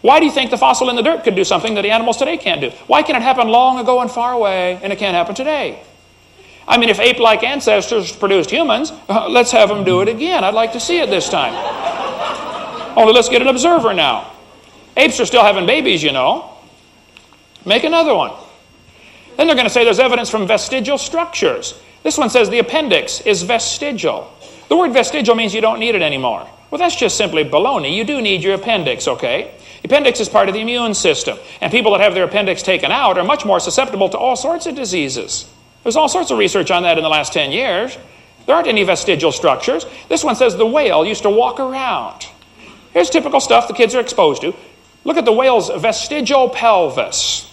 Why do you think the fossil in the dirt could do something that the animals today can't do? Why can it happen long ago and far away, and it can't happen today? I mean, if ape-like ancestors produced humans, let's have them do it again. I'd like to see it this time. Only let's get an observer now. Apes are still having babies, you know. Make another one. Then they're going to say there's evidence from vestigial structures. This one says the appendix is vestigial. The word vestigial means you don't need it anymore. Well, that's just simply baloney. You do need your appendix, okay? The appendix is part of the immune system. And people that have their appendix taken out are much more susceptible to all sorts of diseases. There's all sorts of research on that in the last 10 years. There aren't any vestigial structures. This one says the whale used to walk around. Here's typical stuff the kids are exposed to. Look at the whale's vestigial pelvis.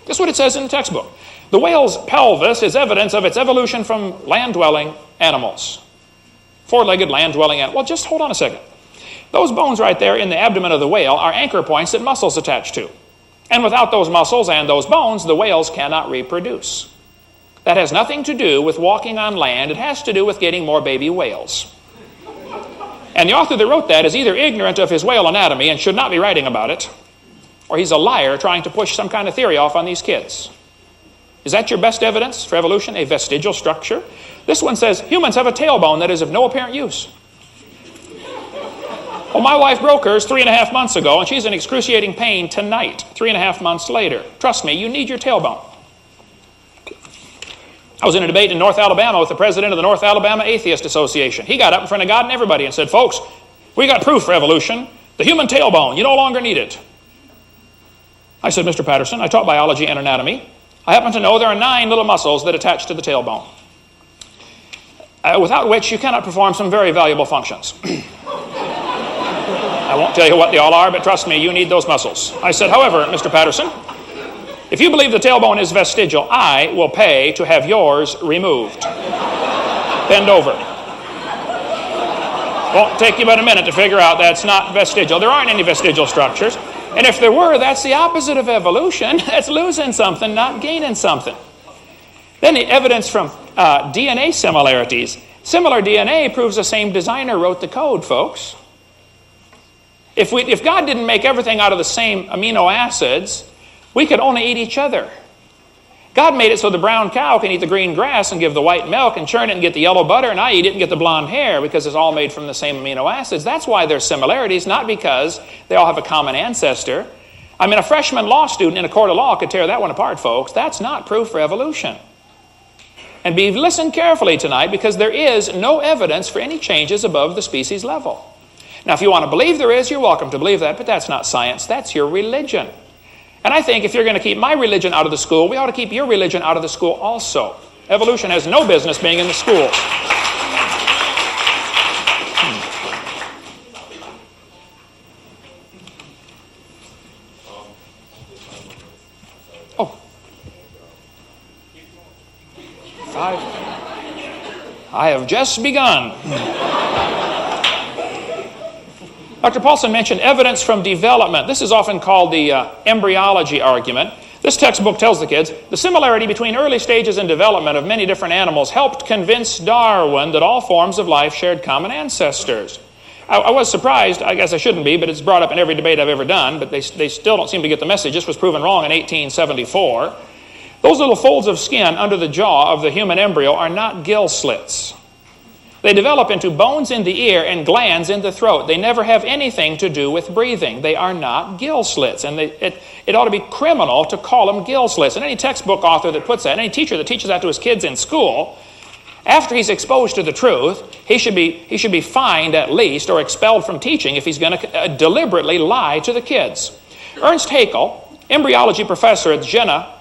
That's what it says in the textbook. The whale's pelvis is evidence of its evolution from land-dwelling animals. Four-legged land-dwelling animals. Well, just hold on a second. Those bones right there in the abdomen of the whale are anchor points that muscles attach to. And without those muscles and those bones, the whales cannot reproduce. That has nothing to do with walking on land. It has to do with getting more baby whales. And the author that wrote that is either ignorant of his whale anatomy and should not be writing about it, or he's a liar trying to push some kind of theory off on these kids. Is that your best evidence for evolution, a vestigial structure? This one says humans have a tailbone that is of no apparent use. Well, my wife broke hers 3.5 months ago, and she's in excruciating pain tonight, 3.5 months later. Trust me, you need your tailbone. I was in a debate in North Alabama with the president of the North Alabama Atheist Association. He got up in front of God and everybody and said, folks, we got proof for evolution. The human tailbone, you no longer need it. I said, Mr. Patterson, I taught biology and anatomy. I happen to know there are 9 little muscles that attach to the tailbone, without which you cannot perform some very valuable functions. I won't tell you what they all are, but trust me, you need those muscles. I said, however, Mr. Patterson, if you believe the tailbone is vestigial, I will pay to have yours removed. Bend over. Won't take you but a minute to figure out that's not vestigial. There aren't any vestigial structures. And if there were, that's the opposite of evolution. That's losing something, not gaining something. Then the evidence from DNA similarities. Similar DNA proves the same designer wrote the code, folks. If God didn't make everything out of the same amino acids, we could only eat each other. God made it so the brown cow can eat the green grass and give the white milk and churn it and get the yellow butter, and I eat it and get the blonde hair because it's all made from the same amino acids. That's why there's similarities, not because they all have a common ancestor. I mean, a freshman law student in a court of law could tear that one apart, folks. That's not proof for evolution. And listen carefully tonight, because there is no evidence for any changes above the species level. Now, if you want to believe there is, you're welcome to believe that, but that's not science. That's your religion. And I think if you're going to keep my religion out of the school, we ought to keep your religion out of the school also. Evolution has no business being in the schools. Oh. 5. I have just begun. Dr. Paulson mentioned evidence from development. This is often called the embryology argument. This textbook tells the kids, the similarity between early stages in development of many different animals helped convince Darwin that all forms of life shared common ancestors. I was surprised, I guess I shouldn't be, but it's brought up in every debate I've ever done, but they still don't seem to get the message. This was proven wrong in 1874. Those little folds of skin under the jaw of the human embryo are not gill slits. They develop into bones in the ear and glands in the throat. They never have anything to do with breathing. They are not gill slits. And it ought to be criminal to call them gill slits. And any textbook author that puts that, any teacher that teaches that to his kids in school, after he's exposed to the truth, he should be fined at least or expelled from teaching if he's going to deliberately lie to the kids. Ernst Haeckel, embryology professor at Jena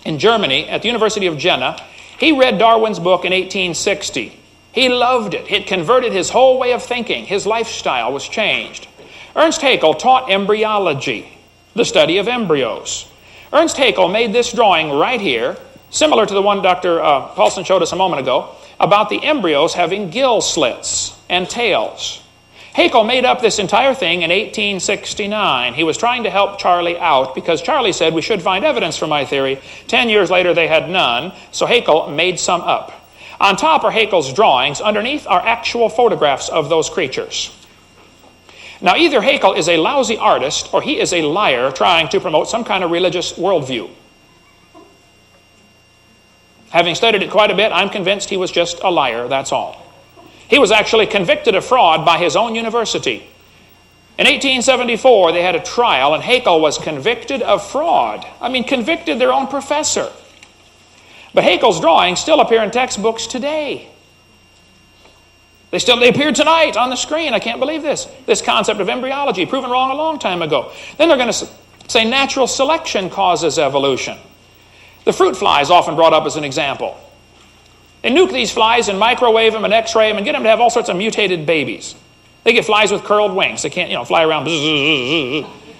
in Germany, at the University of Jena, he read Darwin's book in 1860. He loved it. It converted his whole way of thinking. His lifestyle was changed. Ernst Haeckel taught embryology, the study of embryos. Ernst Haeckel made this drawing right here, similar to the one Dr. Paulson showed us a moment ago, about the embryos having gill slits and tails. Haeckel made up this entire thing in 1869. He was trying to help Charlie out because Charlie said we should find evidence for my theory. 10 years later, they had none, so Haeckel made some up. On top are Haeckel's drawings. Underneath are actual photographs of those creatures. Now, either Haeckel is a lousy artist or he is a liar trying to promote some kind of religious worldview. Having studied it quite a bit, I'm convinced he was just a liar, that's all. He was actually convicted of fraud by his own university. In 1874, they had a trial, and Haeckel was convicted of fraud. I mean, convicted their own professor. But Haeckel's drawings still appear in textbooks today. They appear tonight on the screen. I can't believe this. This concept of embryology, proven wrong a long time ago. Then they're going to say natural selection causes evolution. The fruit fly is often brought up as an example. They nuke these flies and microwave them and x-ray them and get them to have all sorts of mutated babies. They get flies with curled wings. They can't, fly around.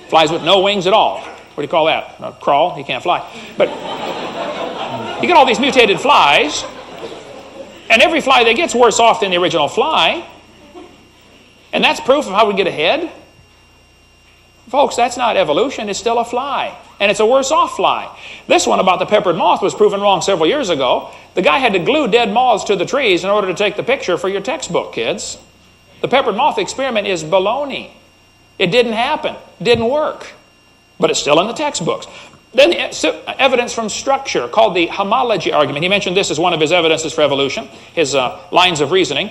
Flies with no wings at all. What do you call that? A crawl? He can't fly. But you get all these mutated flies, and every fly they get's worse off than the original fly. And that's proof of how we get ahead. Folks, that's not evolution. It's still a fly. And it's a worse off fly. This one about the peppered moth was proven wrong several years ago. The guy had to glue dead moths to the trees in order to take the picture for your textbook, kids. The peppered moth experiment is baloney. It didn't happen. It didn't work. But it's still in the textbooks. Then the evidence from structure, called the homology argument. He mentioned this as one of his evidences for evolution, his lines of reasoning.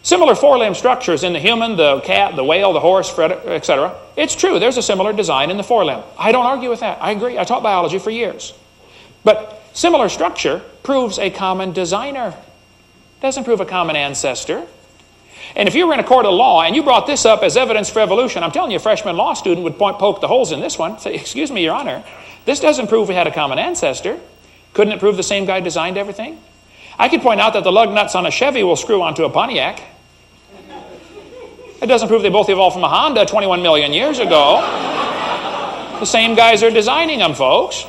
Similar four-limb structures in the human, the cat, the whale, the horse, etc. It's true, there's a similar design in the forelimb. I don't argue with that. I agree. I taught biology for years. But similar structure proves a common designer. Doesn't prove a common ancestor. And if you were in a court of law and you brought this up as evidence for evolution, I'm telling you, a freshman law student would poke the holes in this one. Say, excuse me, Your Honor, this doesn't prove we had a common ancestor. Couldn't it prove the same guy designed everything? I could point out that the lug nuts on a Chevy will screw onto a Pontiac. It doesn't prove they both evolved from a Honda 21 million years ago. The same guys are designing them, folks.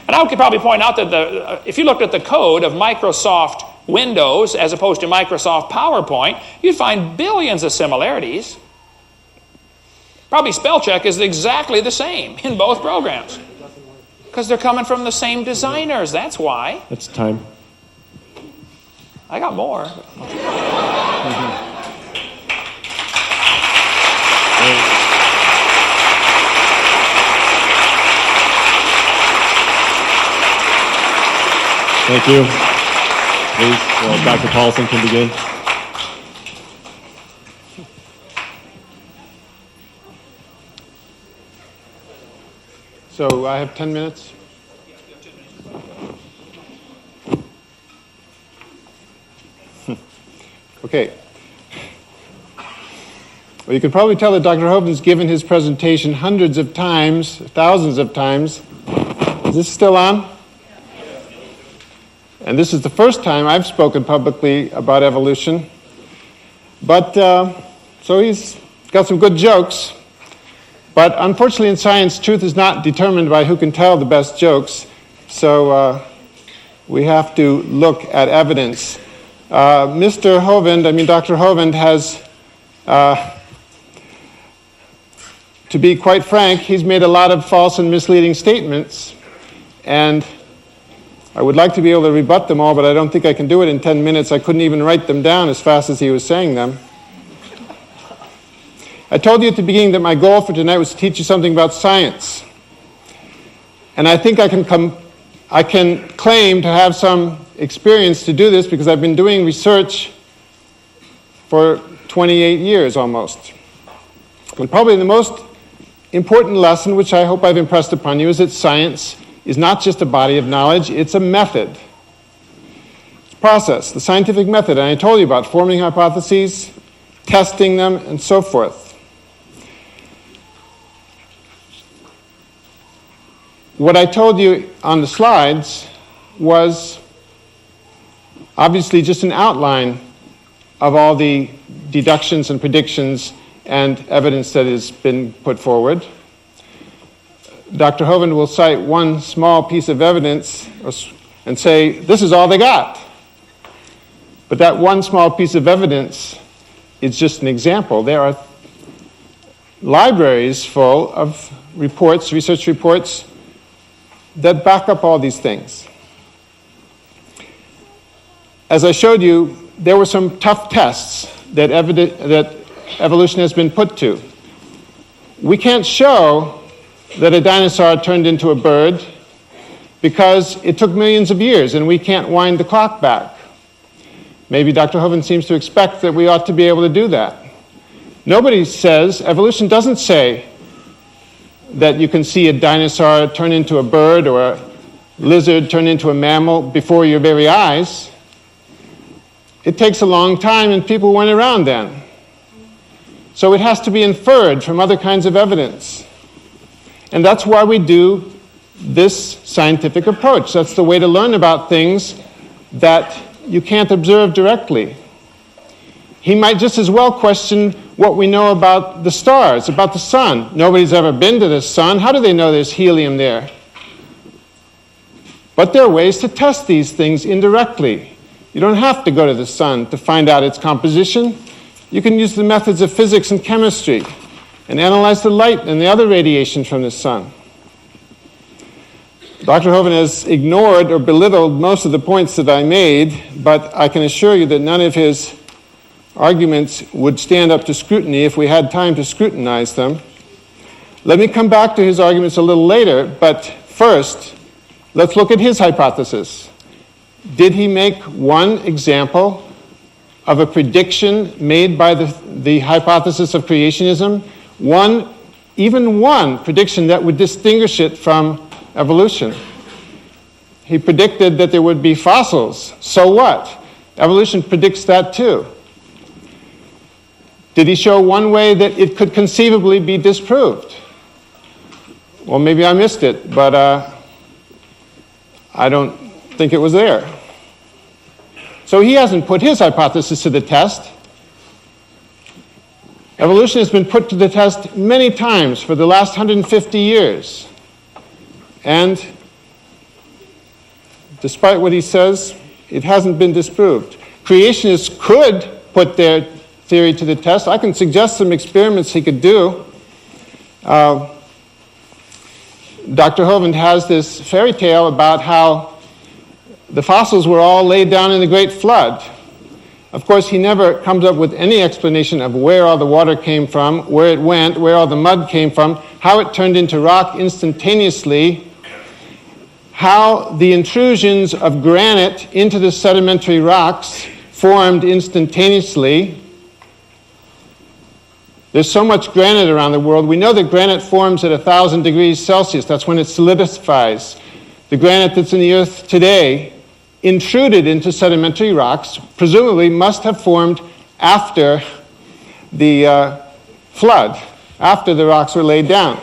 And I could probably point out that if you looked at the code of Microsoft Windows as opposed to Microsoft PowerPoint, you'd find billions of similarities. Probably spell check is exactly the same in both programs. Because they're coming from the same designers, that's why. That's time. I got more. Thank you. Please, Dr. Paulson can begin. So I have 10 minutes. Okay. Well, you can probably tell that Dr. Hovind's given his presentation hundreds of times, thousands of times. Is this still on? And this is the first time I've spoken publicly about evolution. But, so he's got some good jokes. But unfortunately in science, truth is not determined by who can tell the best jokes. So we have to look at evidence. Dr. Hovind has, to be quite frank, he's made a lot of false and misleading statements. And I would like to be able to rebut them all, but I don't think I can do it in 10 minutes. I couldn't even write them down as fast as he was saying them. I told you at the beginning that my goal for tonight was to teach you something about science. And I think I can claim to have some experience to do this because I've been doing research for 28 years almost. And probably the most important lesson, which I hope I've impressed upon you, is that science is not just a body of knowledge, it's a method. It's a process, the scientific method. And I told you about forming hypotheses, testing them, and so forth. What I told you on the slides was obviously just an outline of all the deductions and predictions and evidence that has been put forward. Dr. Hovind will cite one small piece of evidence and say, this is all they got. But that one small piece of evidence is just an example. There are libraries full of reports, research reports, that back up all these things. As I showed you, there were some tough tests that evolution has been put to. We can't show that a dinosaur turned into a bird because it took millions of years and we can't wind the clock back. Maybe Dr. Hovind seems to expect that we ought to be able to do that. Nobody says, evolution doesn't say that you can see a dinosaur turn into a bird or a lizard turn into a mammal before your very eyes. It takes a long time and people went around then. So it has to be inferred from other kinds of evidence. And that's why we do this scientific approach. That's the way to learn about things that you can't observe directly. He might just as well question what we know about the stars, about the sun. Nobody's ever been to the sun. How do they know there's helium there? But there are ways to test these things indirectly. You don't have to go to the sun to find out its composition. You can use the methods of physics and chemistry and analyze the light and the other radiation from the sun. Dr. Hovind has ignored or belittled most of the points that I made, but I can assure you that none of his arguments would stand up to scrutiny if we had time to scrutinize them. Let me come back to his arguments a little later, but first, let's look at his hypothesis. Did he make one example of a prediction made by the hypothesis of creationism? Even one prediction that would distinguish it from evolution. He predicted that there would be fossils. So what? Evolution predicts that too. Did he show one way that it could conceivably be disproved? Well, maybe I missed it, but I don't think it was there. So he hasn't put his hypothesis to the test. Evolution has been put to the test many times for the last 150 years. And despite what he says, it hasn't been disproved. Creationists could put their theory to the test. I can suggest some experiments he could do. Dr. Hovind has this fairy tale about how the fossils were all laid down in the Great Flood. Of course, he never comes up with any explanation of where all the water came from, where it went, where all the mud came from, how it turned into rock instantaneously, how the intrusions of granite into the sedimentary rocks formed instantaneously. There's so much granite around the world. We know that granite forms at 1,000 degrees Celsius. That's when it solidifies. The granite that's in the earth today, intruded into sedimentary rocks, presumably must have formed after the flood, after the rocks were laid down.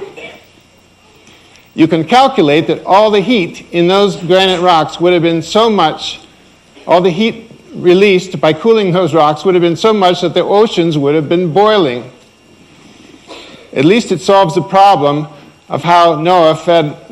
You can calculate that all the heat in those granite rocks would have been so much, all the heat released by cooling those rocks would have been so much that the oceans would have been boiling. At least it solves the problem of how Noah fed